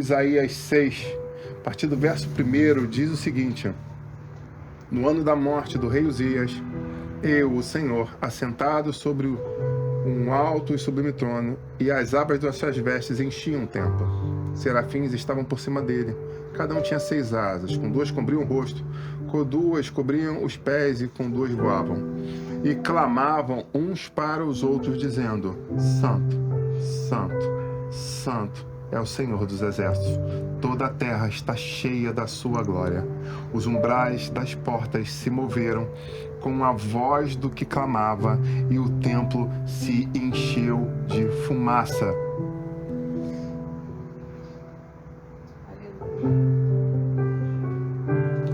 Isaías 6, a partir do verso 1, diz o seguinte: no ano da morte do rei Uzias, eu, o Senhor, assentado sobre um alto e sublime trono, e as abas das suas vestes enchiam o templo. Serafins estavam por cima dele. Cada um tinha 6 asas, com 2 cobriam o rosto, com 2 cobriam os pés e com 2 voavam. E clamavam uns para os outros, dizendo: Santo, Santo, Santo é o Senhor dos Exércitos. Toda a terra está cheia da sua glória. Os umbrais das portas se moveram com a voz do que clamava, e o templo se encheu de fumaça.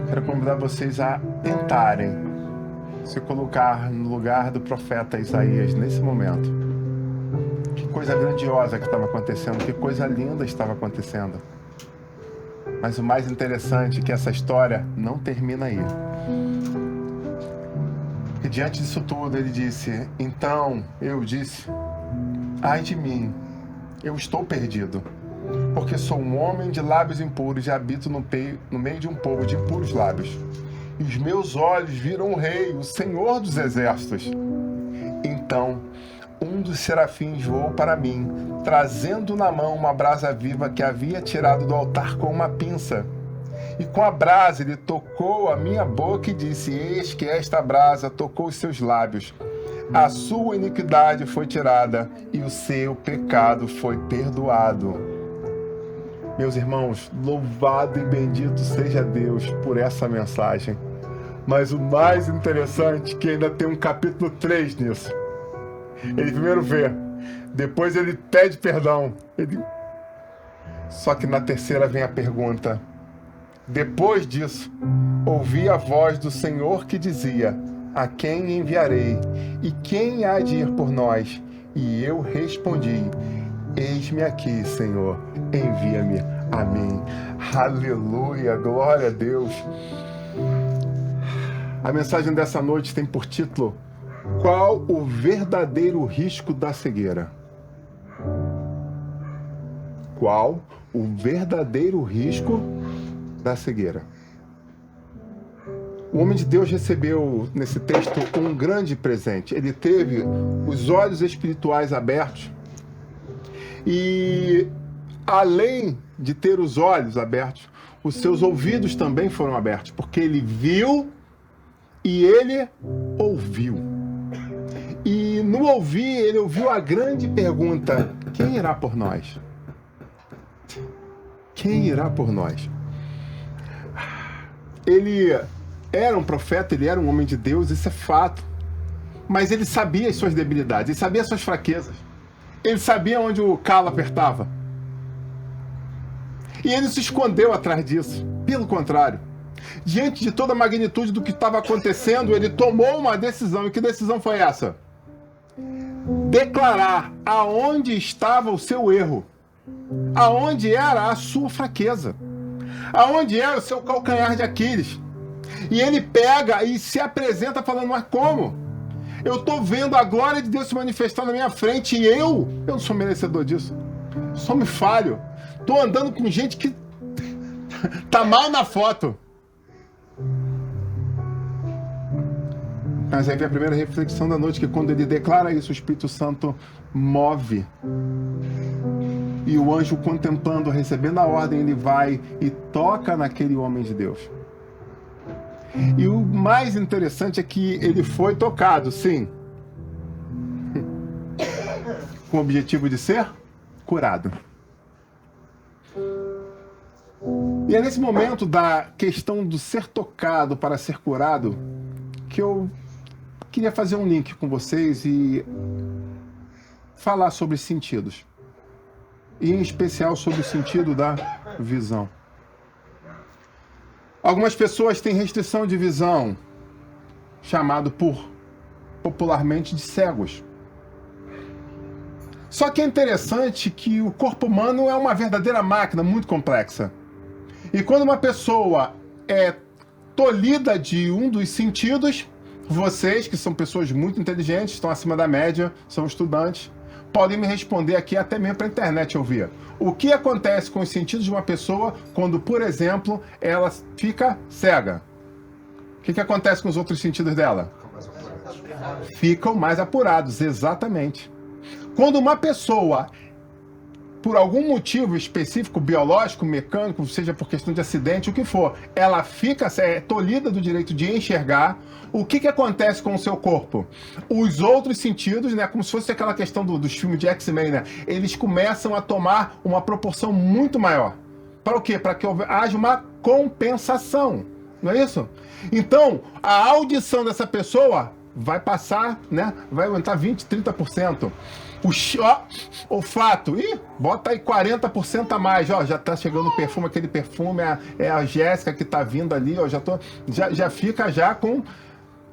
Quero convidar vocês a tentarem se colocar no lugar do profeta Isaías nesse momento. Que coisa grandiosa que estava acontecendo, que coisa linda estava acontecendo. Mas o mais interessante é que essa história não termina aí. E diante disso tudo ele disse: então eu disse, ai de mim, eu estou perdido, porque sou um homem de lábios impuros e habito no meio de um povo de impuros lábios. E os meus olhos viram o Rei, o Senhor dos Exércitos. Então um dos serafins voou para mim, trazendo na mão uma brasa viva que havia tirado do altar com uma pinça. E com a brasa ele tocou a minha boca e disse: eis que esta brasa tocou os seus lábios. A sua iniquidade foi tirada e o seu pecado foi perdoado. Meus irmãos, louvado e bendito seja Deus por essa mensagem. Mas o mais interessante é que ainda tem um capítulo 3 nisso. Ele primeiro vê, depois ele pede perdão. Só que na terceira vem a pergunta. Depois disso, ouvi a voz do Senhor que dizia: a quem enviarei? E quem há de ir por nós? E eu respondi: eis-me aqui, Senhor, envia-me a mim. Aleluia, glória a Deus. A mensagem dessa noite tem por título: qual o verdadeiro risco da cegueira? Qual o verdadeiro risco da cegueira? O homem de Deus recebeu nesse texto um grande presente. Ele teve os olhos espirituais abertos e, além de ter os olhos abertos, os seus ouvidos também foram abertos, porque ele viu e ele ouviu. E no ouvir, ele ouviu a grande pergunta: quem irá por nós? Quem irá por nós? Ele era um profeta, ele era um homem de Deus, isso é fato. Mas ele sabia as suas debilidades, ele sabia as suas fraquezas. Ele sabia onde o calo apertava. E ele se escondeu atrás disso. Pelo contrário, diante de toda a magnitude do que estava acontecendo, ele tomou uma decisão. E que decisão foi essa? Declarar aonde estava o seu erro, aonde era a sua fraqueza, aonde era o seu calcanhar de Aquiles. E ele pega e se apresenta falando: mas como? Eu estou vendo a glória de Deus se manifestar na minha frente e eu não sou merecedor disso. Só me falho. Estou andando com gente que tá mal na foto. Mas aí vem a primeira reflexão da noite, que quando ele declara isso, o Espírito Santo move. E o anjo, contemplando, recebendo a ordem, ele vai e toca naquele homem de Deus. E o mais interessante é que ele foi tocado, sim, com o objetivo de ser curado. E é nesse momento da questão do ser tocado para ser curado que eu queria fazer um link com vocês e falar sobre sentidos. E em especial sobre o sentido da visão. Algumas pessoas têm restrição de visão, chamado popularmente de cegos. Só que é interessante que o corpo humano é uma verdadeira máquina muito complexa. E quando uma pessoa é tolhida de um dos sentidos, vocês, que são pessoas muito inteligentes, estão acima da média, são estudantes, podem me responder aqui até mesmo para a internet eu ver. O que acontece com os sentidos de uma pessoa quando, por exemplo, ela fica cega? O que acontece com os outros sentidos dela? Ficam mais apurados, exatamente. Quando uma pessoa, por algum motivo específico, biológico, mecânico, seja por questão de acidente, o que for, ela fica tolhida do direito de enxergar, o que acontece com o seu corpo? Os outros sentidos, né, como se fosse aquela questão dos filmes de X-Men, né, eles começam a tomar uma proporção muito maior. Para o quê? Para que haja uma compensação, não é isso? Então, a audição dessa pessoa vai passar, né, vai aumentar 20%, 30%. O olfato, bota aí 40% a mais, ó, já tá chegando o perfume, aquele perfume, é a Jéssica que tá vindo ali, ó, já fica já com...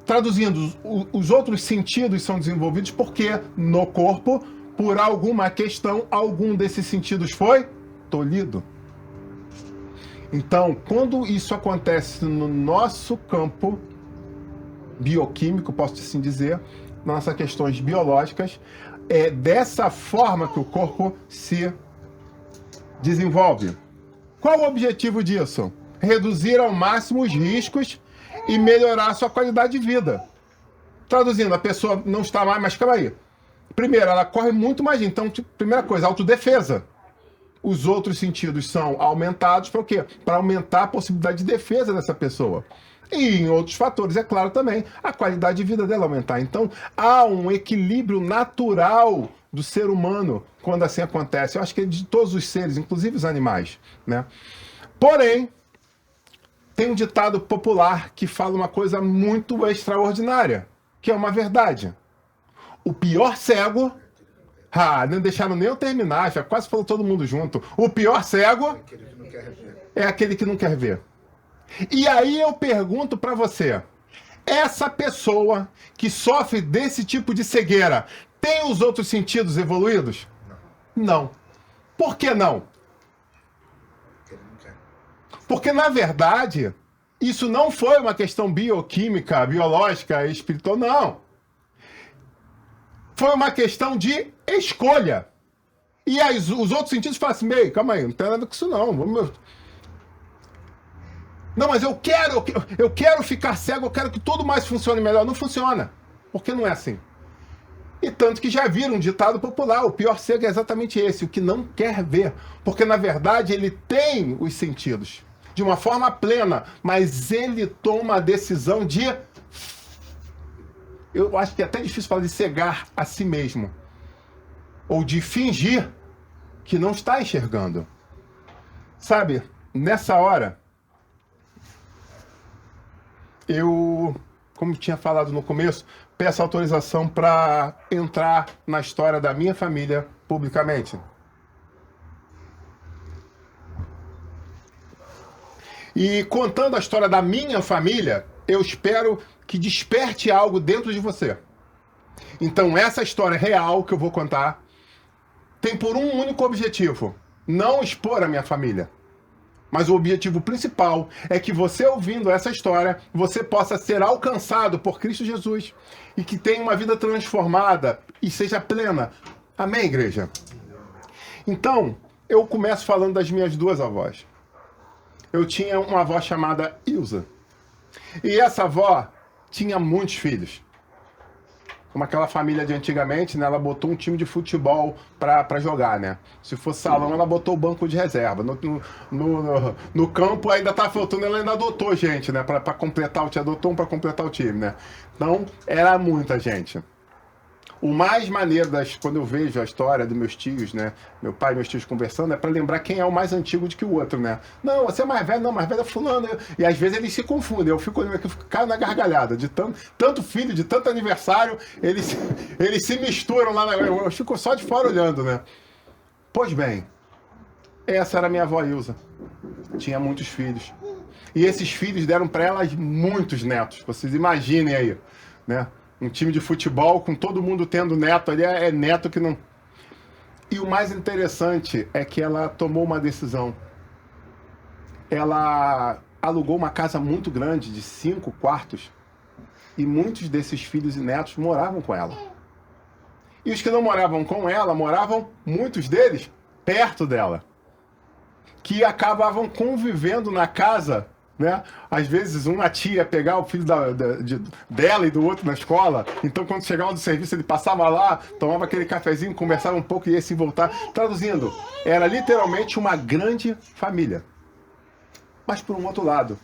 Traduzindo, os outros sentidos são desenvolvidos porque no corpo, por alguma questão, algum desses sentidos foi tolhido. Então, quando isso acontece no nosso campo bioquímico, posso assim dizer, nossas questões biológicas, é dessa forma que o corpo se desenvolve. Qual o objetivo disso? Reduzir ao máximo os riscos e melhorar a sua qualidade de vida. Traduzindo, a pessoa não está mais, mas calma aí. Primeiro, ela corre muito mais. Então, primeira coisa, autodefesa. Os outros sentidos são aumentados para o quê? Para aumentar a possibilidade de defesa dessa pessoa. E em outros fatores, é claro também, a qualidade de vida dela aumentar. Então, há um equilíbrio natural do ser humano quando assim acontece. Eu acho que é de todos os seres, inclusive os animais, né? Porém, tem um ditado popular que fala uma coisa muito extraordinária, que é uma verdade. O pior cego... não deixaram nem eu terminar, já quase falou todo mundo junto. O pior cego é aquele que não quer ver. E aí eu pergunto para você, essa pessoa que sofre desse tipo de cegueira, tem os outros sentidos evoluídos? Não. Por que não? Porque, na verdade, isso não foi uma questão bioquímica, biológica, espiritual, não. Foi uma questão de escolha. E aí, os outros sentidos falam assim, meio, calma aí, não tem nada com isso não. Não, mas eu quero ficar cego, eu quero que tudo mais funcione melhor. Não funciona, porque não é assim. E tanto que já viram um ditado popular, o pior cego é exatamente esse, o que não quer ver. Porque, na verdade, ele tem os sentidos, de uma forma plena, mas ele toma a decisão de... Eu acho que é até difícil falar de cegar a si mesmo. Ou de fingir que não está enxergando. Sabe, nessa hora, eu, como tinha falado no começo, peço autorização para entrar na história da minha família publicamente. E contando a história da minha família, eu espero que desperte algo dentro de você. Então, essa história real que eu vou contar tem por um único objetivo: não expor a minha família. Mas o objetivo principal é que você, ouvindo essa história, você possa ser alcançado por Cristo Jesus e que tenha uma vida transformada e seja plena. Amém, igreja? Então, eu começo falando das minhas duas avós. Eu tinha uma avó chamada Ilza. E essa avó tinha muitos filhos. Como aquela família de antigamente, né? Ela botou um time de futebol pra jogar, né? Se fosse salão, ela botou o banco de reserva. No campo ainda tá faltando, ela ainda adotou gente, né? Pra completar o time, adotou um pra completar o time, né? Então, era muita gente. O mais maneiro quando eu vejo a história dos meus tios, né? Meu pai e meus tios conversando, é para lembrar quem é o mais antigo do que o outro, né? Não, você é mais velho, não, mais velho é fulano. E às vezes eles se confundem. Eu fico caio na gargalhada. De tanto filho, de tanto aniversário, eles se misturam lá. Eu fico só de fora olhando, né? Pois bem, essa era a minha avó Ilza. Tinha muitos filhos. E esses filhos deram para elas muitos netos. Vocês imaginem aí, né? Um time de futebol com todo mundo tendo neto ali, é neto que não... E o mais interessante é que ela tomou uma decisão. Ela alugou uma casa muito grande, de 5 quartos, e muitos desses filhos e netos moravam com ela. E os que não moravam com ela, moravam, muitos deles, perto dela. Que acabavam convivendo na casa, né? Às vezes uma tia ia pegar o filho dela e do outro na escola. Então quando chegava do serviço ele passava lá, tomava aquele cafezinho, conversava um pouco e ia se voltar. Traduzindo, era literalmente uma grande família. Mas por um outro lado,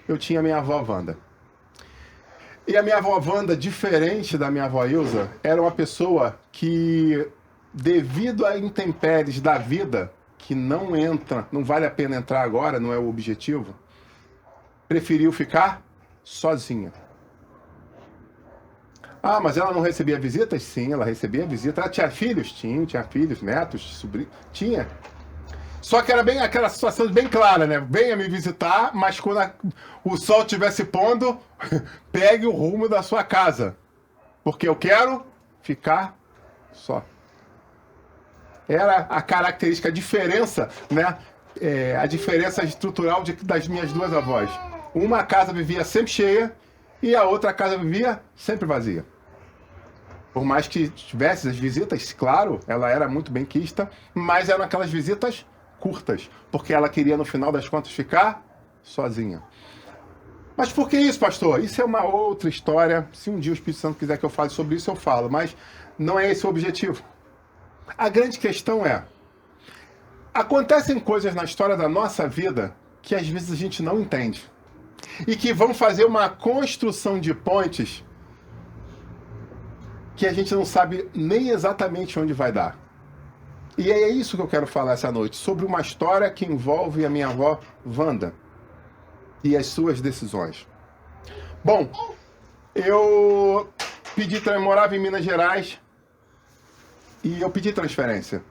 eu tinha minha avó Wanda. E a minha avó Wanda, diferente da minha avó Ilza, era uma pessoa que, devido a intempéries da vida, que não entra, não vale a pena entrar agora, não é o objetivo, preferiu ficar sozinha. Ah, mas ela não recebia visitas? Sim, ela recebia visitas. Ela tinha filhos? Tinha filhos, netos, sobrinhos, tinha. Só que era bem aquela situação bem clara, né? Venha me visitar, mas quando o sol estivesse pondo, pegue o rumo da sua casa. Porque eu quero ficar só. Era a característica, a diferença, né? A diferença estrutural das minhas duas avós. Uma casa vivia sempre cheia e a outra casa vivia sempre vazia. Por mais que tivesse as visitas, claro, ela era muito benquista, mas eram aquelas visitas curtas, porque ela queria, no final das contas, ficar sozinha. Mas por que isso, pastor? Isso é uma outra história. Se um dia o Espírito Santo quiser que eu fale sobre isso, eu falo, mas não é esse o objetivo. A grande questão é, acontecem coisas na história da nossa vida que às vezes a gente não entende. E que vão fazer uma construção de pontes que a gente não sabe nem exatamente onde vai dar. E é isso que eu quero falar essa noite, sobre uma história que envolve a minha avó Wanda e as suas decisões. Bom, eu morava em Minas Gerais e eu pedi transferência.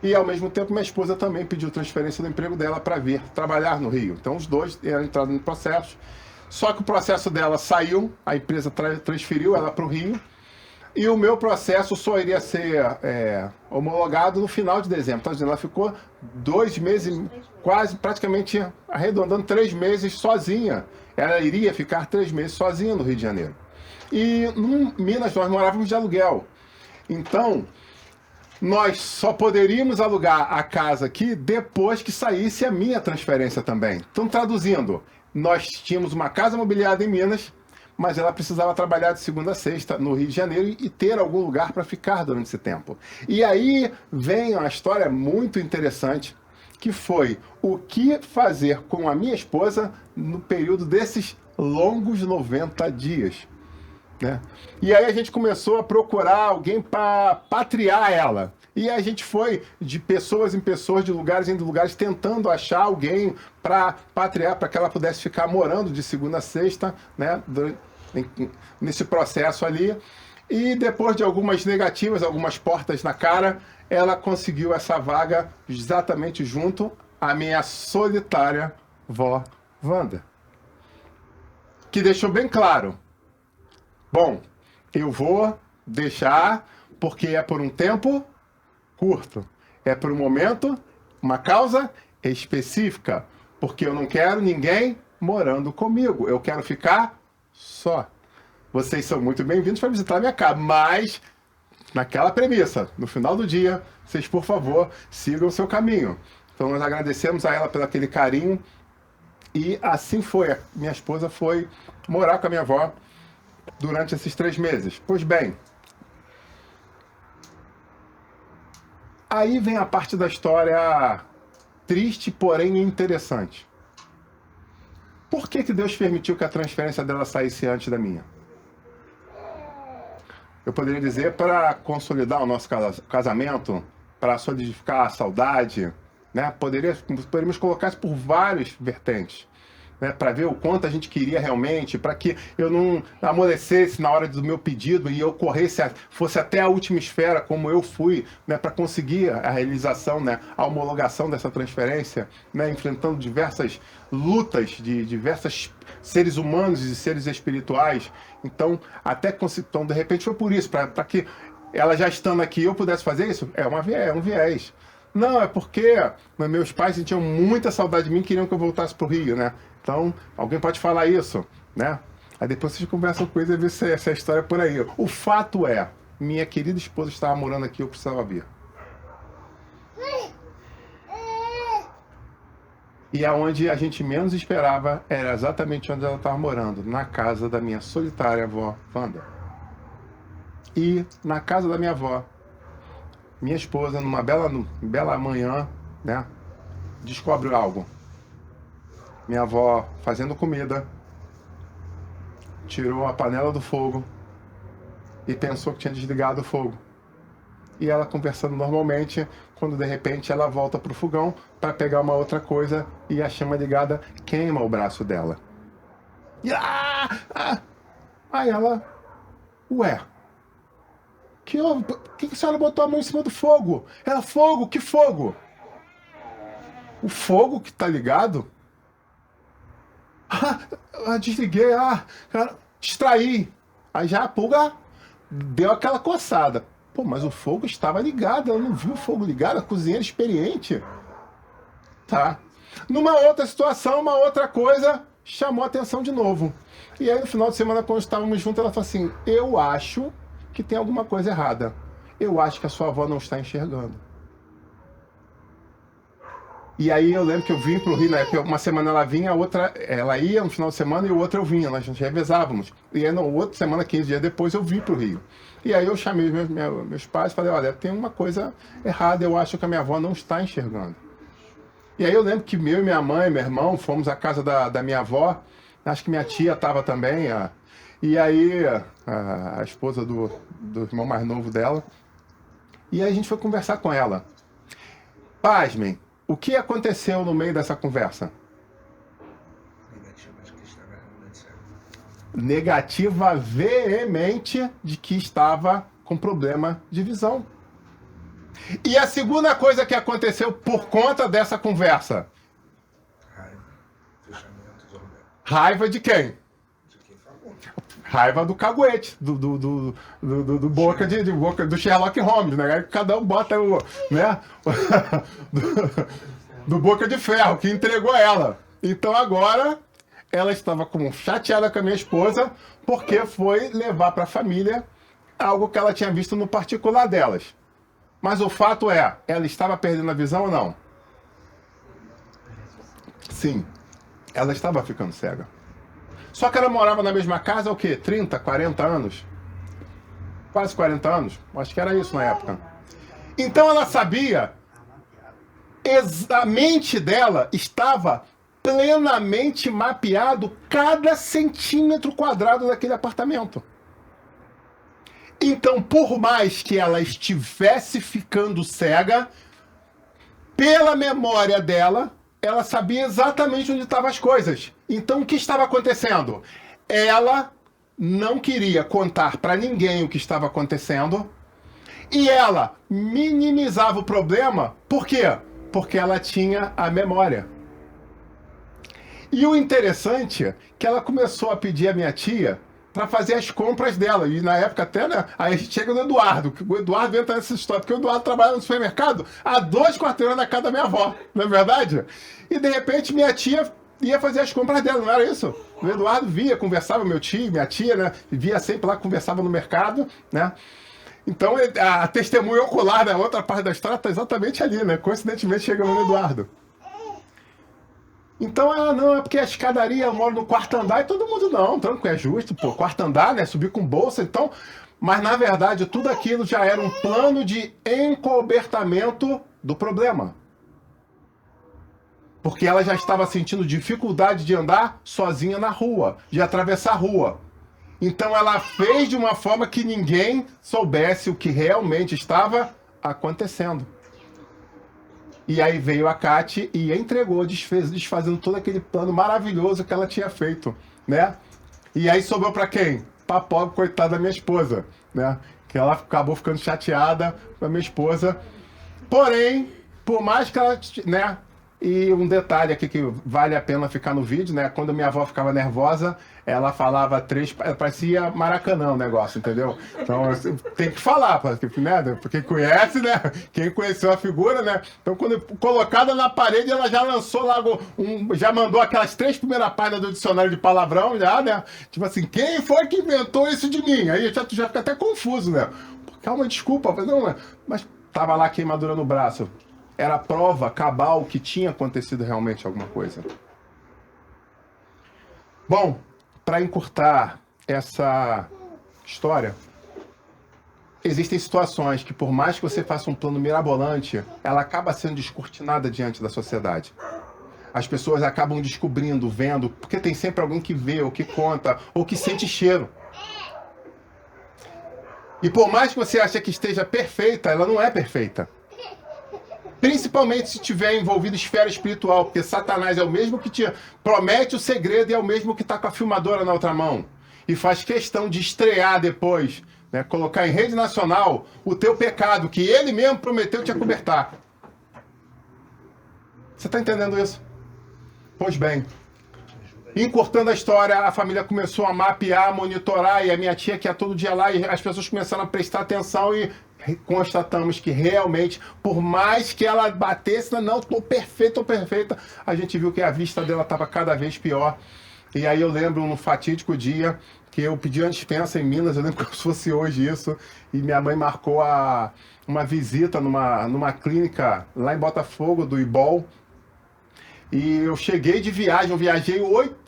E ao mesmo tempo minha esposa também pediu transferência do emprego dela para vir trabalhar no Rio. Então os dois entraram no processo. Só que o processo dela saiu, a empresa transferiu ela para o Rio. E o meu processo só iria ser homologado no final de dezembro. Então, ela ficou 2 meses, quase, praticamente arredondando 3 meses sozinha. Ela iria ficar 3 meses sozinha no Rio de Janeiro. E em Minas nós morávamos de aluguel. Então, nós só poderíamos alugar a casa aqui depois que saísse a minha transferência também. Então, traduzindo, nós tínhamos uma casa mobiliada em Minas, mas ela precisava trabalhar de segunda a sexta no Rio de Janeiro e ter algum lugar para ficar durante esse tempo. E aí vem uma história muito interessante, que foi o que fazer com a minha esposa no período desses longos 90 dias. Né? E aí a gente começou a procurar alguém para patriar ela. E a gente foi de pessoas em pessoas, de lugares em lugares, tentando achar alguém para patriar, para que ela pudesse ficar morando de segunda a sexta, né, nesse processo ali. E depois de algumas negativas, algumas portas na cara, ela conseguiu essa vaga exatamente junto à minha solitária vó Wanda. Que deixou bem claro, bom, eu vou deixar porque é por um tempo curto. É por um momento, uma causa específica. Porque eu não quero ninguém morando comigo. Eu quero ficar só. Vocês são muito bem-vindos para visitar a minha casa, mas naquela premissa, no final do dia, vocês, por favor, sigam o seu caminho. Então nós agradecemos a ela pelo aquele carinho. E assim foi. A minha esposa foi morar com a minha avó durante esses 3 meses. Pois bem, aí vem a parte da história triste, porém interessante. Por que Deus permitiu que a transferência dela saísse antes da minha? Eu poderia dizer para consolidar o nosso casamento, para solidificar a saudade, né? Poderíamos colocar isso por várias vertentes. Né, para ver o quanto a gente queria realmente, para que eu não amolecesse na hora do meu pedido e eu fosse até a última esfera, como eu fui, né, para conseguir a realização, né, a homologação dessa transferência, né, enfrentando diversas lutas de diversos seres humanos e seres espirituais. Então, então, de repente foi por isso, para que ela já estando aqui eu pudesse fazer isso. É um viés. Não, é porque meus pais sentiam muita saudade de mim e queriam que eu voltasse para o Rio, né? Então, alguém pode falar isso, né? Aí depois vocês conversam com eles e vê se essa história é por aí. O fato é, minha querida esposa estava morando aqui, eu precisava vir. E aonde a gente menos esperava era exatamente onde ela estava morando, na casa da minha solitária avó, Wanda. E na casa da minha avó, minha esposa, numa bela manhã, né, descobre algo. Minha avó fazendo comida, tirou a panela do fogo e pensou que tinha desligado o fogo. E ela conversando normalmente, quando de repente ela volta pro fogão para pegar uma outra coisa e a chama ligada queima o braço dela. E aí ela, ué, que a senhora botou a mão em cima do fogo? Ela, fogo? Que fogo? O fogo que tá ligado? Desliguei, cara, distraí. Aí já a pulga deu aquela coçada. Pô, mas o fogo estava ligado, eu não vi o fogo ligado, a cozinheira experiente. Tá. Numa outra situação, uma outra coisa chamou a atenção de novo. E aí no final de semana, quando estávamos juntos, ela falou assim, eu acho que tem alguma coisa errada. Eu acho que a sua avó não está enxergando. E aí eu lembro que eu vim pro Rio, né? Que uma semana ela vinha, a outra ela ia no final de semana e o outro eu vinha, nós revezávamos. E aí na outra semana, 15 dias depois, eu vim pro Rio. E aí eu chamei meus pais e falei, olha, tem uma coisa errada, eu acho que a minha avó não está enxergando. E aí eu lembro que eu e minha mãe, meu irmão, fomos à casa da minha avó, acho que minha tia estava também, e aí a esposa do irmão mais novo dela, e aí a gente foi conversar com ela. Pasmem, o que aconteceu no meio dessa conversa? Negativa veemente de que estava com problema de visão. E a segunda coisa que aconteceu por conta dessa conversa? Raiva de quem? Raiva do caguete, do boca do Sherlock Holmes, né? Cada um bota o, né? do boca de ferro, que entregou ela. Então agora ela estava chateada com a minha esposa, porque foi levar para a família algo que ela tinha visto no particular delas. Mas o fato é, ela estava perdendo a visão ou não? Sim, ela estava ficando cega. Só que ela morava na mesma casa há o quê? 30, 40 anos? Quase 40 anos? Acho que era isso na época. Então ela sabia, a mente dela estava plenamente mapeado cada centímetro quadrado daquele apartamento. Então, por mais que ela estivesse ficando cega, pela memória dela, ela sabia exatamente onde estavam as coisas. Então, o que estava acontecendo? Ela não queria contar para ninguém o que estava acontecendo e ela minimizava o problema. Por quê? Porque ela tinha a memória. E o interessante é que ela começou a pedir à minha tia para fazer as compras dela. E na época até, né? Aí a gente chega no Eduardo. O Eduardo entra nessa história, porque o Eduardo trabalha no supermercado a 2 quarteirões da casa da minha avó, não é verdade? E de repente minha tia ia fazer as compras dela, não era isso? O Eduardo via, conversava, meu tio, minha tia, né? Via sempre lá, conversava no mercado, né? Então a testemunha ocular da outra parte da história está exatamente ali, né? Coincidentemente chegamos no Eduardo. Então, não, é porque a escadaria, eu moro no quarto andar e todo mundo não, tranquilo, é justo, pô, quarto andar, né, subir com bolsa, então, mas na verdade tudo aquilo já era um plano de encobertamento do problema. Porque ela já estava sentindo dificuldade de andar sozinha na rua, de atravessar a rua. Então ela fez de uma forma que ninguém soubesse o que realmente estava acontecendo. E aí veio a Kati e entregou, desfazendo todo aquele plano maravilhoso que ela tinha feito, né? E aí sobrou para quem? Pra pobre, coitada da minha esposa, né? Que ela acabou ficando chateada com a minha esposa. Porém, por mais que ela, né? E um detalhe aqui que vale a pena ficar no vídeo, né? Quando minha avó ficava nervosa, ela falava três, parecia Maracanã o negócio, entendeu? Então assim, tem que falar, porque, né? Porque conhece, né? Quem conheceu a figura, né? Então quando colocada na parede, ela já lançou lá, já mandou aquelas 3 primeiras páginas do dicionário de palavrão, já, né? Tipo assim, quem foi que inventou isso de mim? Aí tu já fica até confuso, né? Calma, desculpa, não, mas tava lá queimadura no braço. Era prova cabal que tinha acontecido realmente alguma coisa. Bom, para encurtar essa história, existem situações que, por mais que você faça um plano mirabolante, ela acaba sendo descortinada diante da sociedade. As pessoas acabam descobrindo, vendo, porque tem sempre alguém que vê, ou que conta, ou que sente cheiro. E por mais que você ache que esteja perfeita, ela não é perfeita. Principalmente se tiver envolvido esfera espiritual, porque Satanás é o mesmo que te promete o segredo e é o mesmo que está com a filmadora na outra mão. E faz questão de estrear depois, né, colocar em rede nacional o teu pecado, que ele mesmo prometeu te acobertar. Você está entendendo isso? Pois bem, encurtando a história, a família começou a mapear, monitorar, e a minha tia que ia todo dia lá, e as pessoas começaram a prestar atenção e constatamos que realmente, por mais que ela batesse, não, tô perfeita, a gente viu que a vista dela estava cada vez pior. E aí eu lembro no fatídico dia que eu pedi uma dispensa em Minas, eu lembro como se fosse hoje isso, e minha mãe marcou uma visita numa clínica lá em Botafogo, do IBOL. E eu cheguei de viagem, eu viajei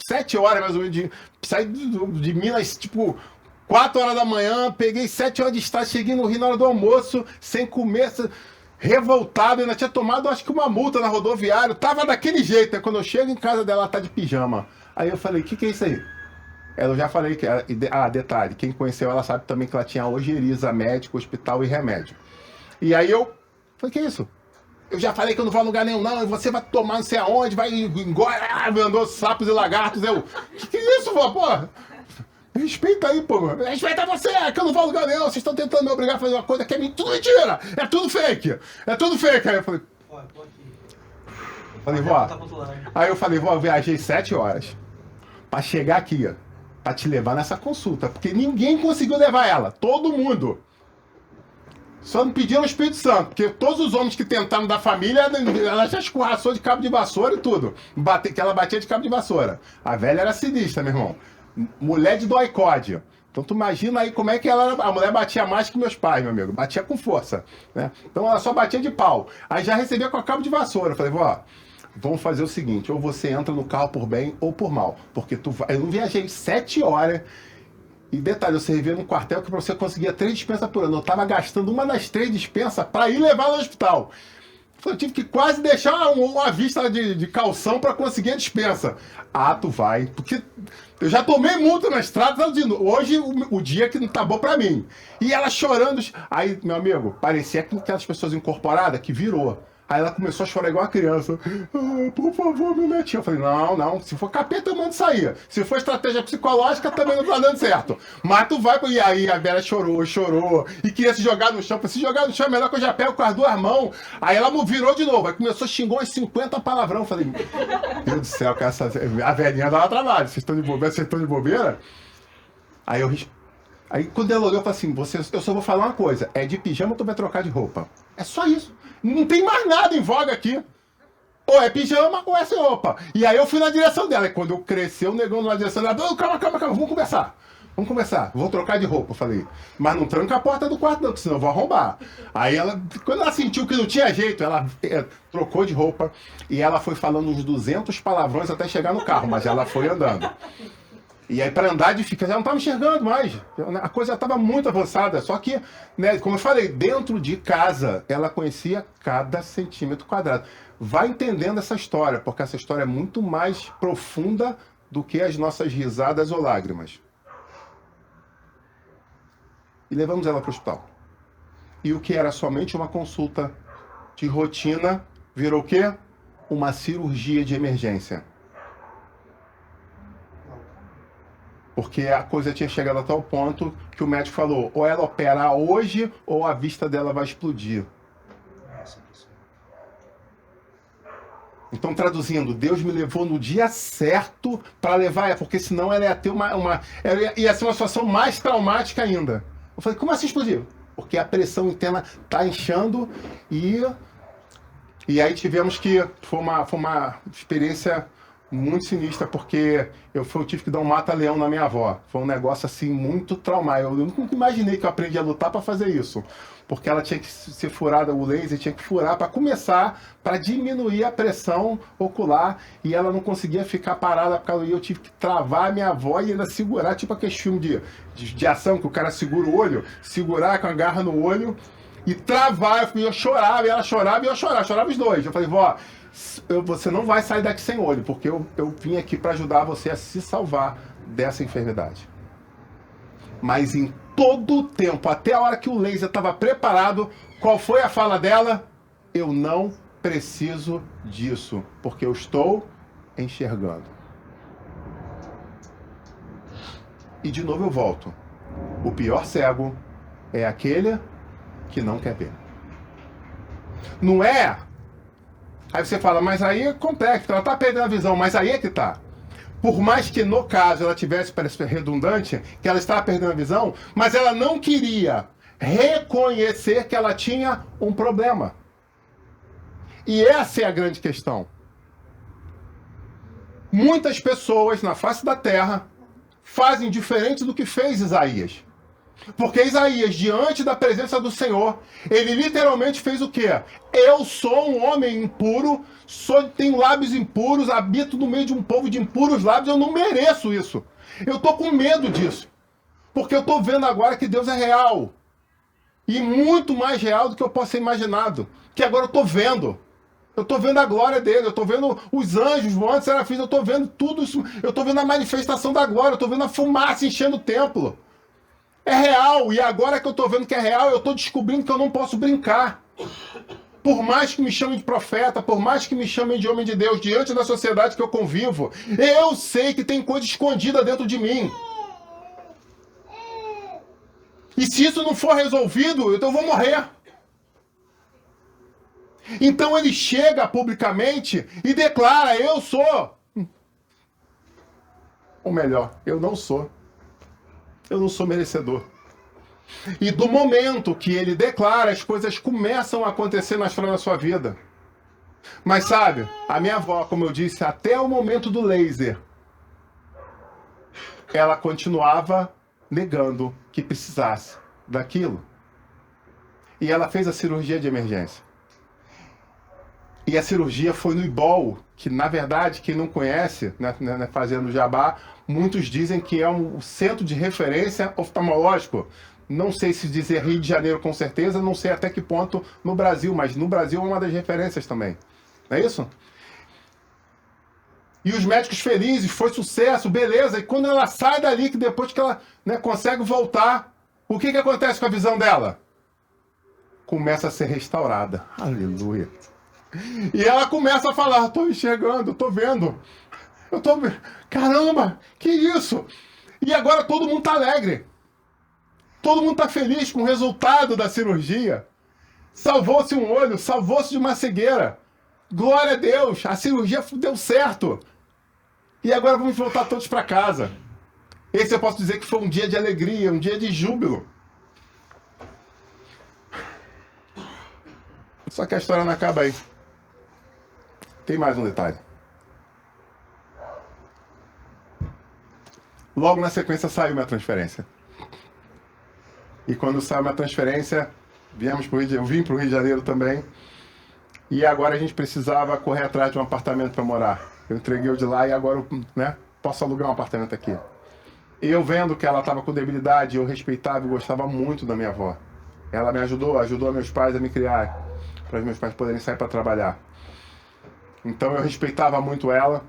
7 horas mais ou menos, saí de Minas, tipo, 4 horas da manhã, peguei 7 horas de estrada, cheguei no Rio na hora do almoço, sem comer, revoltado, ainda tinha tomado, acho que uma multa na rodoviária, tava daquele jeito, né? Quando eu chego em casa dela, ela tá de pijama. Aí eu falei, o que é isso aí? Eu já falei que, detalhe, quem conheceu ela sabe também que ela tinha ojeriza, médico, hospital e remédio. E aí eu falei, que é isso? Eu já falei que eu não vou a lugar nenhum, não, e você vai tomar não sei aonde, vai engordar, mandou sapos e lagartos, que é isso, pô? Respeita aí, pô, mano. Respeita você, que eu não vou a lugar nenhum, vocês estão tentando me obrigar a fazer uma coisa que é tudo mentira, é tudo fake. Aí eu falei, vó, aí eu falei, vó, eu viajei 7 horas pra chegar aqui, pra te levar nessa consulta, porque ninguém conseguiu levar ela, todo mundo. Só não pediram o Espírito Santo, porque todos os homens que tentaram da família, ela já escorraçou de cabo de vassoura e tudo. Que ela batia de cabo de vassoura. A velha era sinistra, meu irmão. Mulher de doicode. Então tu imagina aí como é que a mulher batia mais que meus pais, meu amigo. Batia com força, né? Então ela só batia de pau. Aí já recebia com a cabo de vassoura. Eu falei, vó, vamos fazer o seguinte, ou você entra no carro por bem ou por mal. Porque eu não viajei 7 horas... E detalhe, eu servia num quartel que você conseguia 3 dispensas por ano. Eu tava gastando uma das 3 dispensas para ir levar no hospital. Eu tive que quase deixar uma vista de calção para conseguir a dispensa. Ah, tu vai. Porque eu já tomei multa na estrada. Hoje o dia que não tá bom para mim. E ela chorando. Aí, meu amigo, parecia que aquelas pessoas incorporadas que virou. Aí ela começou a chorar igual a criança. Ah, por favor, meu netinho. Eu falei, não. Se for capeta, eu mando sair. Se for estratégia psicológica, também não tá dando certo. Mas tu vai... E aí a Vera chorou. E queria se jogar no chão. Eu falei, se jogar no chão é melhor que eu já pego com as 2 mãos. Aí ela virou de novo. Aí começou, xingou uns 50 palavrão. Eu falei, meu Deus do céu, a velhinha dava trabalho. Vocês estão de bobeira? Aí quando ela olhou, eu falei assim, eu só vou falar uma coisa. É de pijama ou tu vai trocar de roupa? É só isso. Não tem mais nada em voga aqui. Ou é pijama ou é sem roupa. E aí eu fui na direção dela. E quando eu cresci, o negão na direção dela. Calma, vamos conversar. Vou trocar de roupa. Eu falei, mas não tranca a porta do quarto não, porque senão eu vou arrombar. Aí quando ela sentiu que não tinha jeito, ela trocou de roupa. E ela foi falando uns 200 palavrões até chegar no carro. Mas ela foi andando. E aí para andar já não estava enxergando mais. A coisa estava muito avançada. Só que, né, como eu falei, dentro de casa, ela conhecia cada centímetro quadrado. Vai entendendo essa história, porque essa história é muito mais profunda do que as nossas risadas ou lágrimas. E levamos ela para o hospital. E o que era somente uma consulta de rotina, virou o quê? Uma cirurgia de emergência. Porque a coisa tinha chegado a tal ponto que o médico falou, ou ela opera hoje, ou a vista dela vai explodir. Então, traduzindo, Deus me levou no dia certo para levar ela, porque senão ela ia ter ia ser uma situação mais traumática ainda. Eu falei, como assim explodiu? Porque a pressão interna está inchando e aí tivemos que... Foi uma experiência muito sinistra, porque eu tive que dar um mata-leão na minha avó. Foi um negócio assim muito traumático. Eu nunca imaginei que eu aprendi a lutar para fazer isso. Porque ela tinha que ser furada, o laser tinha que furar para começar, para diminuir a pressão ocular, e ela não conseguia ficar parada, porque eu tive que travar a minha avó e ainda segurar, tipo aquele filme de ação, que o cara segura o olho, segurar com a garra no olho e travar. Eu chorava, e ela chorava, e eu chorava os dois. Eu falei, vó, você não vai sair daqui sem olho, porque eu vim aqui para ajudar você a se salvar dessa enfermidade. Mas em todo o tempo, até a hora que o laser estava preparado, qual foi a fala dela? Eu não preciso disso, porque eu estou enxergando. E de novo eu volto. O pior cego é aquele que não quer ver. Não é? Aí você fala, mas aí é complexo, ela está perdendo a visão, mas aí é que está. Por mais que no caso ela tivesse, parece redundante, que ela estava perdendo a visão, mas ela não queria reconhecer que ela tinha um problema. E essa é a grande questão. Muitas pessoas na face da terra fazem diferente do que fez Isaías. Porque Isaías, diante da presença do Senhor, ele literalmente fez o quê? Eu sou um homem impuro, tenho lábios impuros, habito no meio de um povo de impuros lábios, eu não mereço isso. Eu estou com medo disso. Porque eu estou vendo agora que Deus é real. E muito mais real do que eu possa ter imaginado. Que agora eu estou vendo. Eu estou vendo a glória dele, eu estou vendo os anjos voando, serafins, eu estou vendo tudo isso. Eu estou vendo a manifestação da glória, eu estou vendo a fumaça enchendo o templo. É real, e agora que eu estou vendo que é real, eu estou descobrindo que eu não posso brincar. Por mais que me chamem de profeta, por mais que me chamem de homem de Deus, diante da sociedade que eu convivo, eu sei que tem coisa escondida dentro de mim. E se isso não for resolvido, então eu vou morrer. Então ele chega publicamente e declara, eu sou. Ou melhor, eu não sou. Eu não sou merecedor. E do momento que ele declara, as coisas começam a acontecer na história da sua vida. Mas sabe, a minha avó, como eu disse, até o momento do laser, ela continuava negando que precisasse daquilo. E ela fez a cirurgia de emergência. E a cirurgia foi no IBOL, que na verdade, quem não conhece, né, fazendo jabá, muitos dizem que é um centro de referência oftalmológico. Não sei se dizer Rio de Janeiro com certeza, não sei até que ponto no Brasil, mas no Brasil é uma das referências também. Não é isso? E os médicos felizes, foi sucesso, beleza. E quando ela sai dali, que depois que ela consegue voltar, o que acontece com a visão dela? Começa a ser restaurada. Aleluia. E ela começa a falar, estou enxergando, estou vendo. Eu tô vendo. Caramba, que isso? E agora todo mundo está alegre. Todo mundo está feliz com o resultado da cirurgia. Salvou-se um olho, salvou-se de uma cegueira. Glória a Deus, a cirurgia deu certo. E agora vamos voltar todos para casa. Esse eu posso dizer que foi um dia de alegria, um dia de júbilo. Só que a história não acaba aí. Tem mais um detalhe. Logo na sequência saiu minha transferência. E quando saiu minha transferência, eu vim para o Rio de Janeiro também. E agora a gente precisava correr atrás de um apartamento para morar. Eu entreguei o de lá e agora posso alugar um apartamento aqui. Eu vendo que ela estava com debilidade, eu respeitava e gostava muito da minha avó. Ela me ajudou meus pais a me criar, para os meus pais poderem sair para trabalhar. Então eu respeitava muito ela.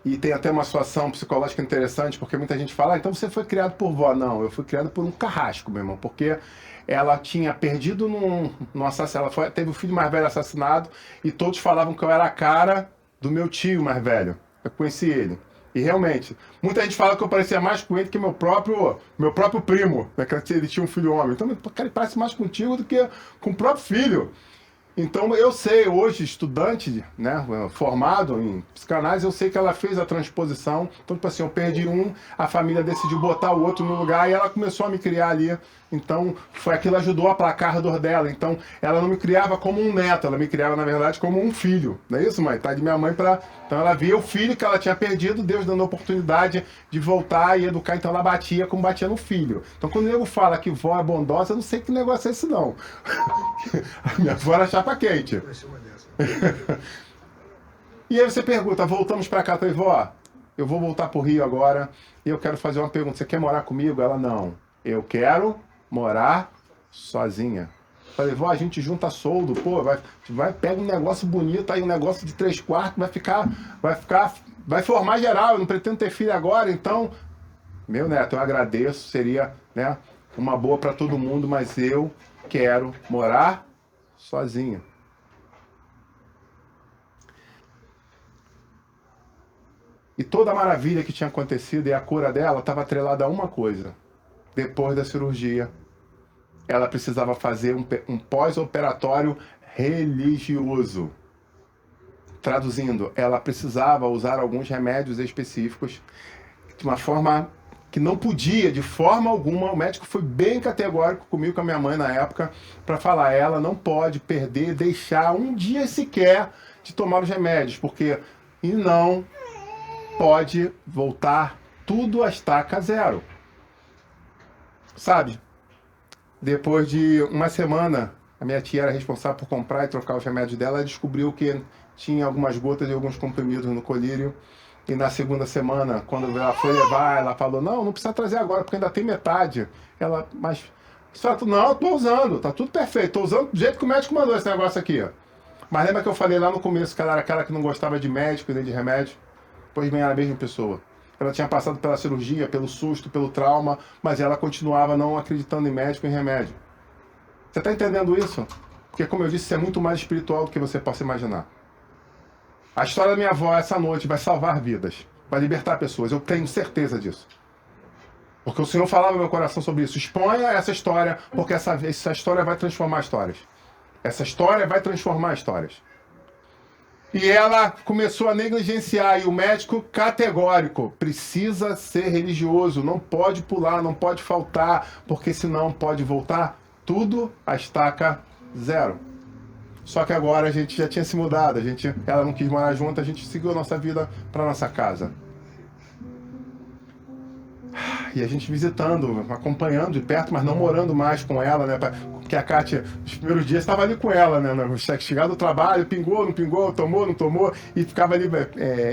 E tem até uma situação psicológica interessante, porque muita gente fala, então você foi criado por vó. Não, eu fui criado por um carrasco, meu irmão, porque ela tinha perdido num assassinato, ela teve o filho mais velho assassinado, e todos falavam que eu era a cara do meu tio mais velho. Eu conheci ele. E realmente, muita gente fala que eu parecia mais com ele que meu próprio primo, né, que ele tinha um filho homem. Então, cara, ele parece mais contigo do que com o próprio filho. Então eu sei, hoje, estudante, né, formado em psicanálise, eu sei que ela fez a transposição. Então, tipo assim, eu perdi um, a família decidiu botar o outro no lugar e ela começou a me criar ali. Então, foi aquilo que ajudou a aplacar a dor dela. Então, ela não me criava como um neto, ela me criava, na verdade, como um filho. Não é isso, mãe? Tá de minha mãe para. Então, ela via o filho que ela tinha perdido, Deus dando a oportunidade de voltar e educar. Então, ela batia como batia no filho. Então, quando o nego fala que vó é bondosa, eu não sei que negócio é esse, não. A minha avó era chapa quente. E aí você pergunta, voltamos para cá, falei, vó, eu vou voltar pro Rio agora e eu quero fazer uma pergunta, você quer morar comigo? Ela, não, eu quero morar sozinha. Falei, vó, a gente junta soldo, pô, pega um negócio bonito aí, um negócio de 3 quartos, vai formar geral, eu não pretendo ter filho agora, então, meu neto, eu agradeço, seria, né, uma boa para todo mundo, mas eu quero morar sozinha. E toda a maravilha que tinha acontecido e a cura dela estava atrelada a uma coisa. Depois da cirurgia, ela precisava fazer um pós-operatório religioso. Traduzindo, ela precisava usar alguns remédios específicos de uma forma que não podia, de forma alguma. O médico foi bem categórico comigo, com a minha mãe na época, para falar, ela não pode perder, deixar um dia sequer de tomar os remédios, porque e não pode voltar tudo a estaca zero. Sabe? Depois de uma semana, a minha tia era responsável por comprar e trocar os remédios dela, ela descobriu que tinha algumas gotas e alguns comprimidos no colírio. E na segunda semana, quando ela foi levar, ela falou, não precisa trazer agora, porque ainda tem metade. Ela, mas... Não, tô usando, tá tudo perfeito, tô usando do jeito que o médico mandou esse negócio aqui. Mas lembra que eu falei lá no começo que ela era aquela que não gostava de médico nem de remédio? Pois bem, era a mesma pessoa. Ela tinha passado pela cirurgia, pelo susto, pelo trauma, mas ela continuava não acreditando em médico e em remédio. Você está entendendo isso? Porque, como eu disse, isso é muito mais espiritual do que você possa imaginar. A história da minha avó essa noite vai salvar vidas, vai libertar pessoas, eu tenho certeza disso. Porque o Senhor falava no meu coração sobre isso. Exponha essa história, porque essa história vai transformar histórias. Essa história vai transformar histórias. E ela começou a negligenciar, e o médico categórico, precisa ser religioso, não pode pular, não pode faltar, porque senão pode voltar tudo a estaca zero. Só que agora a gente já tinha se mudado, ela não quis morar junto, a gente seguiu a nossa vida para nossa casa. E a gente visitando, acompanhando de perto, mas não morando mais com ela, né? Porque a Kátia, nos primeiros dias, estava ali com ela, né? Chegado do trabalho, pingou, não pingou, tomou, não tomou, e ficava ali,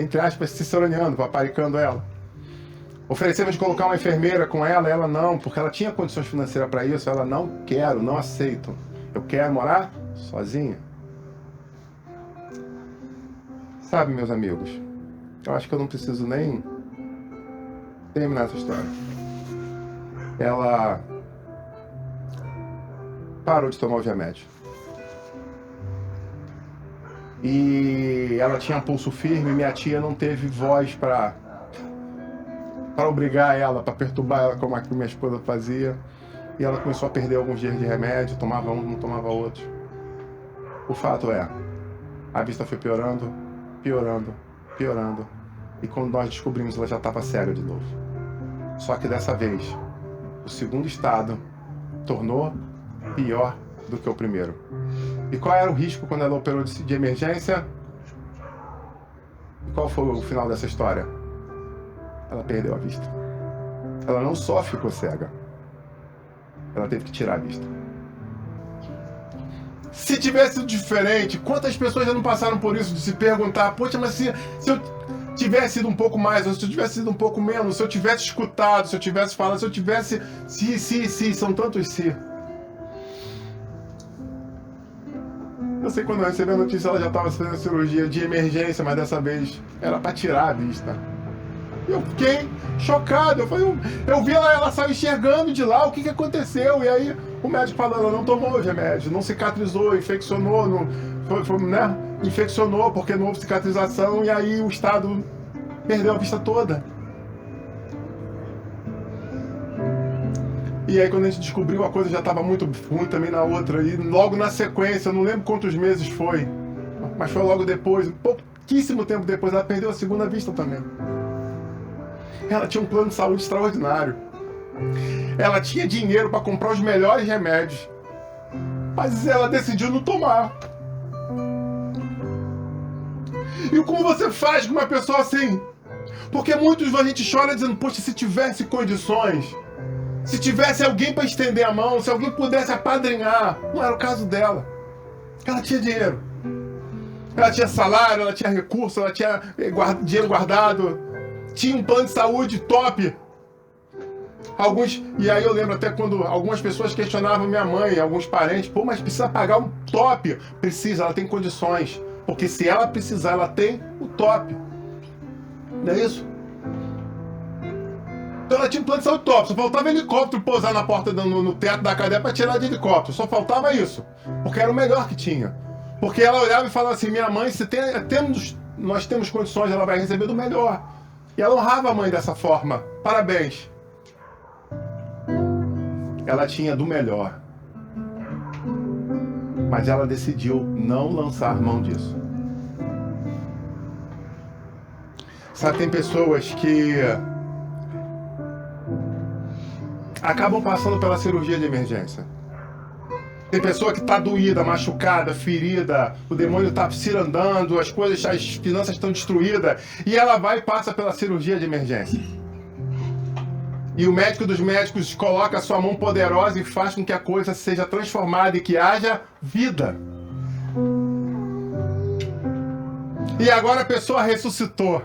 entre aspas, se ciceroneando, paparicando ela. Oferecemos de colocar uma enfermeira com ela não, porque ela tinha condições financeiras para isso, ela não quero, não aceito. Eu quero morar sozinha. Sabe, meus amigos, eu acho que eu não preciso nem terminar essa história. Ela parou de tomar os remédios. E ela tinha pulso firme, minha tia não teve voz para obrigar ela, para perturbar ela como a que minha esposa fazia. E ela começou a perder alguns dias de remédio, tomava um, não tomava outro. O fato é, a vista foi piorando, piorando, piorando. E quando nós descobrimos, ela já estava cega de novo. Só que dessa vez, o segundo estado tornou pior do que o primeiro. E qual era o risco quando ela operou de emergência? E qual foi o final dessa história? Ela perdeu a vista. Ela não só ficou cega, ela teve que tirar a vista. Se tivesse sido diferente, quantas pessoas já não passaram por isso, de se perguntar, poxa, mas se eu tivesse sido um pouco mais, ou se eu tivesse sido um pouco menos, se eu tivesse escutado, se eu tivesse falado, se eu tivesse... Se, são tantos se. Eu sei, quando eu recebi a notícia, ela já estava fazendo a cirurgia de emergência, mas dessa vez era para tirar a vista. Eu fiquei chocado, eu vi ela saiu enxergando de lá, o que aconteceu? E aí o médico falou, ela não tomou os remédios, não cicatrizou, infeccionou, né? Infeccionou porque não houve cicatrização, e aí o estado perdeu a vista toda. E aí quando a gente descobriu, a coisa já estava muito ruim também na outra. E logo na sequência, eu não lembro quantos meses foi, mas foi logo depois, pouquíssimo tempo depois, ela perdeu a segunda vista também. Ela tinha um plano de saúde extraordinário. Ela tinha dinheiro para comprar os melhores remédios. Mas ela decidiu não tomar. E como você faz com uma pessoa assim? Porque muitos a gente chora dizendo, poxa, se tivesse condições, se tivesse alguém para estender a mão, se alguém pudesse apadrinhar. Não era o caso dela. Ela tinha dinheiro. Ela tinha salário, ela tinha recurso, ela tinha dinheiro guardado. Tinha um plano de saúde top. E aí eu lembro até quando algumas pessoas questionavam minha mãe, alguns parentes, pô, mas precisa pagar um top. Precisa, ela tem condições. Porque se ela precisar, ela tem o top. Não é isso? Então ela tinha um plano de saúde top. Só faltava helicóptero pousar na porta, no teto da cadeia para tirar de helicóptero. Só faltava isso. Porque era o melhor que tinha. Porque ela olhava e falava assim, minha mãe, nós temos condições, ela vai receber do melhor. E ela honrava a mãe dessa forma. Parabéns. Ela tinha do melhor. Mas ela decidiu não lançar mão disso. Sabe, tem pessoas que acabam passando pela cirurgia de emergência. Tem pessoa que está doída, machucada, ferida, o demônio está cirandando, as finanças estão destruídas, e ela vai e passa pela cirurgia de emergência. E o médico dos médicos coloca a sua mão poderosa e faz com que a coisa seja transformada e que haja vida. E agora a pessoa ressuscitou,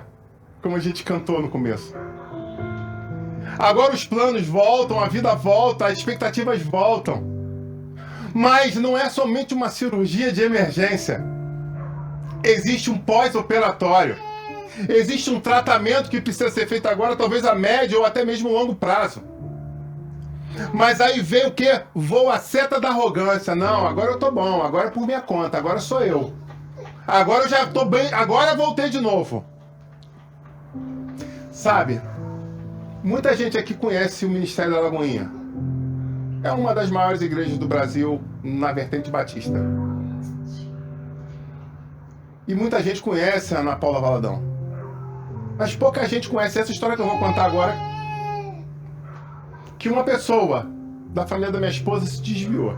como a gente cantou no começo. Agora os planos voltam, a vida volta, as expectativas voltam. Mas não é somente uma cirurgia de emergência. Existe um pós-operatório. Existe um tratamento que precisa ser feito agora, talvez a médio ou até mesmo longo prazo. Mas aí vem o quê? Voa a seta da arrogância. Não, agora eu tô bom, agora é por minha conta, agora sou eu. Agora eu já tô bem, agora eu voltei de novo. Sabe, muita gente aqui conhece o Ministério da Lagoinha. É uma das maiores igrejas do Brasil na vertente batista. E muita gente conhece a Ana Paula Valadão. Mas pouca gente conhece essa história que eu vou contar agora. Que uma pessoa da família da minha esposa se desviou.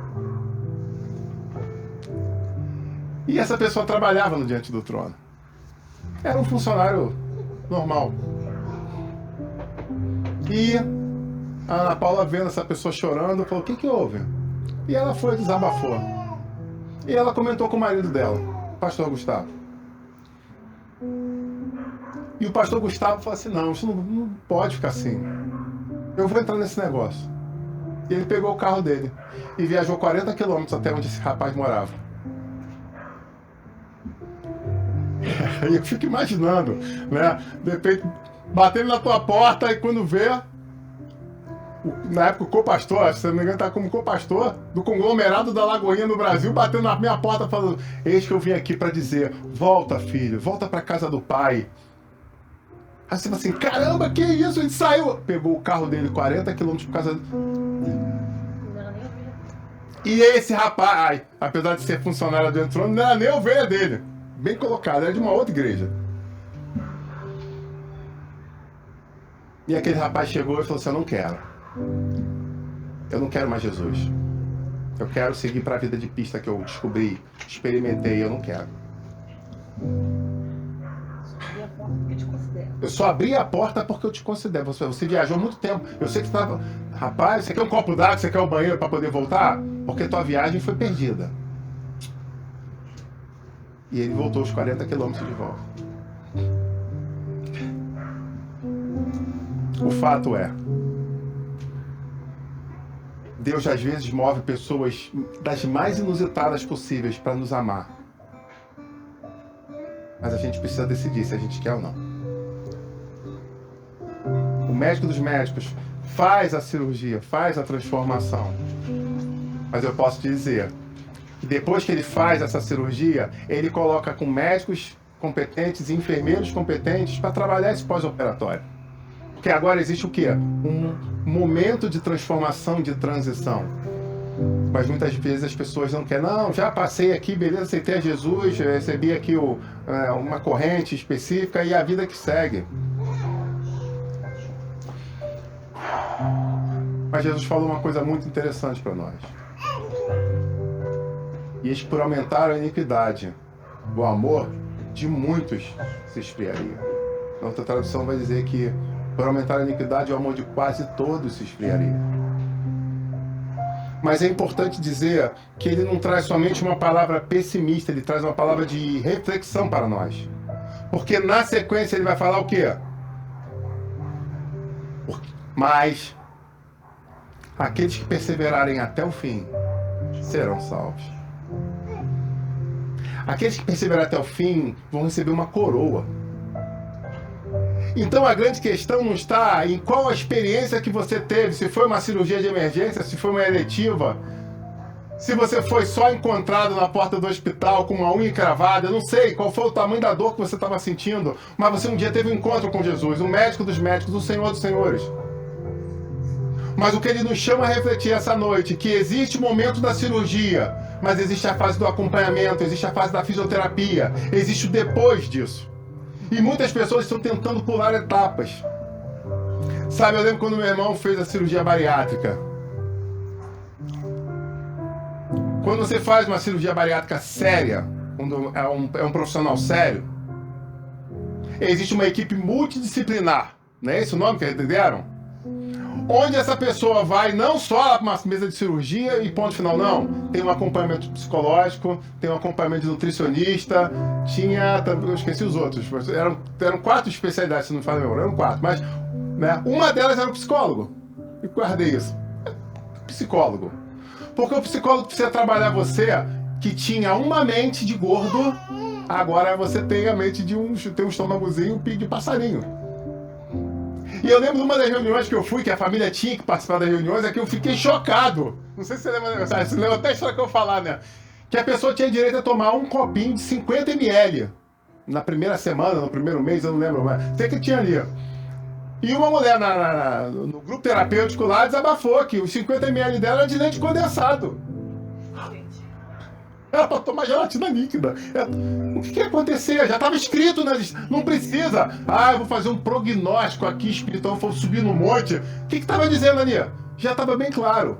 E essa pessoa trabalhava no Diante do Trono. Era um funcionário normal. E a Ana Paula vendo essa pessoa chorando, falou, o que houve? E ela foi e desabafou. E ela comentou com o marido dela, o pastor Gustavo. E o pastor Gustavo falou assim, não, isso não pode ficar assim. Eu vou entrar nesse negócio. E ele pegou o carro dele e viajou 40 quilômetros até onde esse rapaz morava. E eu fico imaginando, né? De repente, batendo na tua porta e quando vê, na época o co-pastor, se não me engano, está como co-pastor do conglomerado da Lagoinha no Brasil, batendo na minha porta falando, eis que eu vim aqui para dizer, volta filho, volta para casa do pai. Aí você fala assim, caramba, que isso? Ele saiu, pegou o carro dele 40 quilômetros por casa. E esse rapaz, apesar de ser funcionário do Trono, não era nem a ovelha dele. Bem colocado, era de uma outra igreja. E aquele rapaz chegou e falou assim, eu não quero. Eu não quero mais Jesus. Eu quero seguir para a vida de pista que eu descobri, experimentei, eu não quero. Eu só abri a porta porque eu te considero. Você viajou muito tempo. Eu sei que você estava... Rapaz, você quer um copo d'água? Você quer o banheiro para poder voltar? Porque tua viagem foi perdida. E ele voltou os 40 quilômetros de volta. O fato é... Deus às vezes move pessoas das mais inusitadas possíveis para nos amar. Mas a gente precisa decidir se a gente quer ou não. O médico dos médicos faz a cirurgia, faz a transformação. Mas eu posso te dizer que depois que ele faz essa cirurgia, ele coloca com médicos competentes e enfermeiros competentes para trabalhar esse pós-operatório. Porque agora existe o quê? Um momento de transformação, de transição. Mas muitas vezes as pessoas não querem. Não, já passei aqui, beleza, aceitei a Jesus, recebi aqui uma corrente específica e a vida que segue. Mas Jesus falou uma coisa muito interessante para nós. E eis que por aumentar a iniquidade, o amor de muitos se esfriaria. A outra tradução vai dizer que por aumentar a iniquidade, o amor de quase todos se esfriaria. Mas é importante dizer que ele não traz somente uma palavra pessimista, ele traz uma palavra de reflexão para nós. Porque na sequência ele vai falar o quê? Mas aqueles que perseverarem até o fim serão salvos. Aqueles que perseverarem até o fim vão receber uma coroa. Então a grande questão não está em qual a experiência que você teve, se foi uma cirurgia de emergência, se foi uma eletiva, se você foi só encontrado na porta do hospital com uma unha encravada, eu não sei qual foi o tamanho da dor que você estava sentindo, mas você um dia teve um encontro com Jesus, o médico dos médicos, o Senhor dos senhores. Mas o que ele nos chama a refletir essa noite, que existe o momento da cirurgia, mas existe a fase do acompanhamento, existe a fase da fisioterapia, existe o depois disso. E muitas pessoas estão tentando pular etapas. Sabe, eu lembro quando meu irmão fez a cirurgia bariátrica. Quando você faz uma cirurgia bariátrica séria, quando é um profissional sério, existe uma equipe multidisciplinar. Não é esse o nome que eles deram? Onde essa pessoa vai não só para uma mesa de cirurgia e ponto final, não. Tem um acompanhamento psicológico, tem um acompanhamento de nutricionista, eu esqueci os outros, mas eram 4 especialidades, se não me falha a memória, eram 4, mas né, uma delas era o psicólogo. E guardei isso. Psicólogo. Porque o psicólogo precisa trabalhar você, que tinha uma mente de gordo, agora você tem a mente de um estômagozinho de passarinho. E eu lembro de uma das reuniões que eu fui, que a família tinha que participar das reuniões, é que eu fiquei chocado. Não sei se você lembra, você lembra até a história que eu vou falar, né? Que a pessoa tinha direito a tomar um copinho de 50 ml. Na primeira semana, no primeiro mês, eu não lembro mais. Sei que tinha ali. E uma mulher no grupo terapêutico lá desabafou que os 50 ml dela era de leite condensado. Era para tomar gelatina líquida. O que ia acontecer? Já estava escrito na lista. Não precisa. Eu vou fazer um prognóstico aqui espiritual, vou subir no monte. O que estava dizendo ali? Já estava bem claro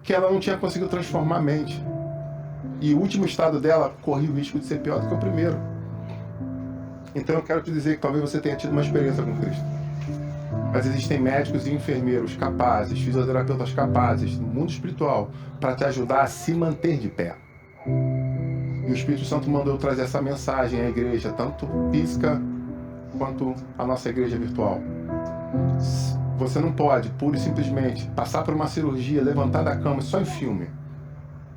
que ela não tinha conseguido transformar a mente. E o último estado dela corria o risco de ser pior do que o primeiro. Então eu quero te dizer que talvez você tenha tido uma experiência com Cristo. Mas existem médicos e enfermeiros capazes, fisioterapeutas capazes, no mundo espiritual, para te ajudar a se manter de pé. E o Espírito Santo mandou eu trazer essa mensagem à igreja, tanto física quanto a nossa igreja virtual. Você não pode, pura e simplesmente, passar por uma cirurgia, levantar da cama só em filme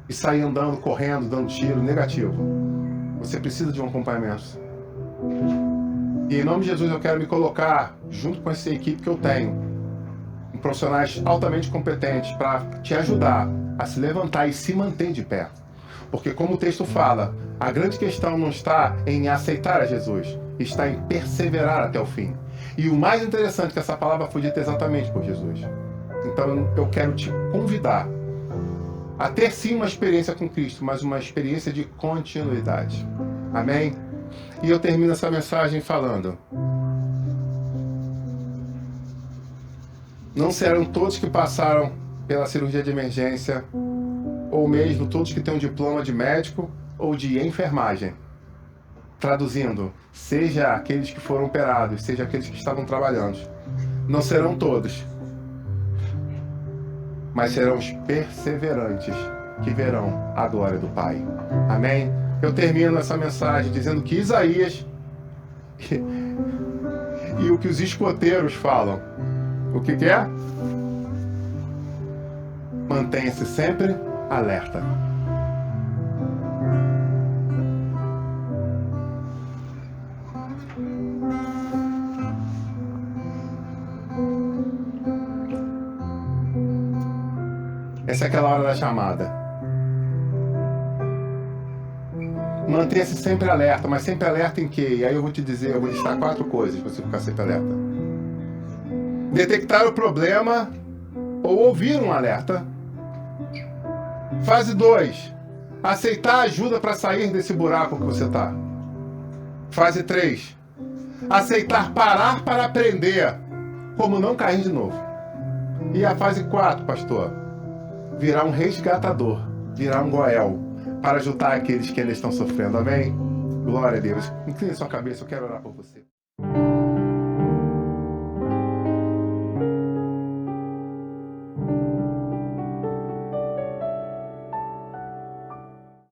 e sair andando, correndo, dando tiro, negativo. Você precisa de um acompanhamento. E em nome de Jesus eu quero me colocar, junto com essa equipe que eu tenho, em profissionais altamente competentes para te ajudar a se levantar e se manter de pé. Porque como o texto fala, a grande questão não está em aceitar a Jesus, está em perseverar até o fim. E o mais interessante é que essa palavra foi dita exatamente por Jesus. Então eu quero te convidar a ter sim uma experiência com Cristo, mas uma experiência de continuidade. Amém? E eu termino essa mensagem falando: não serão todos que passaram pela cirurgia de emergência, ou mesmo todos que têm um diploma de médico ou de enfermagem. Traduzindo, seja aqueles que foram operados, seja aqueles que estavam trabalhando. Não serão todos, mas serão os perseverantes que verão a glória do Pai. Amém? Eu termino essa mensagem dizendo que Isaías e o que os escoteiros falam. O que é? Mantenha-se sempre alerta. Essa é aquela hora da chamada. Mantenha-se sempre alerta, mas sempre alerta em quê? E aí eu vou te dizer, eu vou listar 4 coisas para você ficar sempre alerta. detectar o problema ou ouvir um alerta. Fase 2, aceitar ajuda para sair desse buraco que você está. Fase 3, aceitar parar para aprender como não cair de novo. E a fase 4, pastor, virar um resgatador, virar um Goel, para ajudar aqueles que ainda estão sofrendo. Amém? Glória a Deus. Incline sua cabeça, eu quero orar por você.